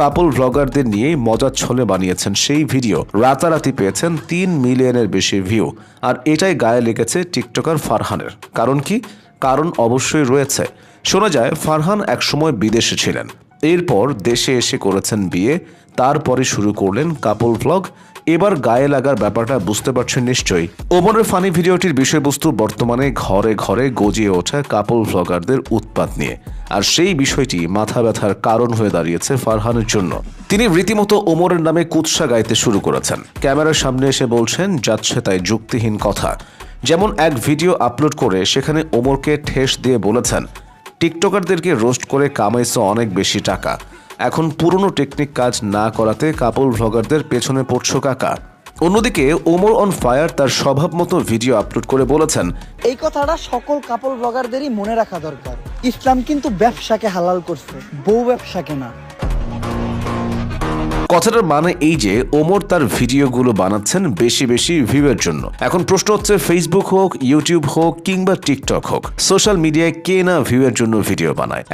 কাপল ব্লগারদের নিয়ে মজার ছলে বানিয়েছেন সেই ভিডিও রাতারাতি পেয়েছেন 3 মিলিয়নের বেশি ভিউ। আর এটাই গায়ে লেগেছে টিকটকার ফারহানের। কারণ কি? কারণ অবশ্যই রয়েছে। শোনা যায় ফারহান একসময় বিদেশে ছিলেন, এরপর দেশে এসে করেছেন বিয়ে, তারপরে শুরু করলেন কাপল ব্লগ। এবার গায়ে লাগার ব্যাপারটা বুঝতে পারছেন নিশ্চয়ই। ওমরের ফানি ভিডিওটির বিষয়বস্তু বর্তমানে ঘরে ঘরে গজিয়ে ওঠা কাপল ব্লগারদের উৎপাত নিয়ে, আর সেই বিষয়টি মাথা ব্যথার কারণ হয়ে দাঁড়িয়েছে ফারহানের জন্য। তিনি রীতিমতো ওমরের নামে কুৎসা গাইতে শুরু করেছেন। ক্যামেরার সামনে এসে বলছেন যাচ্ছে তাই যুক্তিহীন কথা। যেমন এক ভিডিও আপলোড করে সেখানে ওমরকে ঠেস দিয়ে বলেছেন, টিকটকারদেরকে রোস্ট করে কামাইছে অনেক বেশি টাকা, এখন পুরনো টেকনিক কাজ না করাতে কাপল ব্লগারদের পেছনে পড়ছো কাকা। অন্যদিকে ওমর অন ফায়ার তার স্বভাব মতো ভিডিও আপলোড করে বলেছেন, এই কথাটা সকল কাপল ব্লগারদেরই মনে রাখা দরকার। ইসলাম কিন্তু ব্যবসাকে হালাল করছে, বউ ব্যবসাকে না। কথাটার মানে এই যে ওমর তার ভিডিওগুলো বানাচ্ছেন বেশি বেশি ভিউয়ের জন্য। এখন প্রশ্ন হচ্ছে, ফেসবুক হোক, ইউটিউব হোক কিংবা টিকটক হোক, সোশ্যাল মিডিয়ায় কে না ভিউয়ের জন্য ভিডিও বানায়?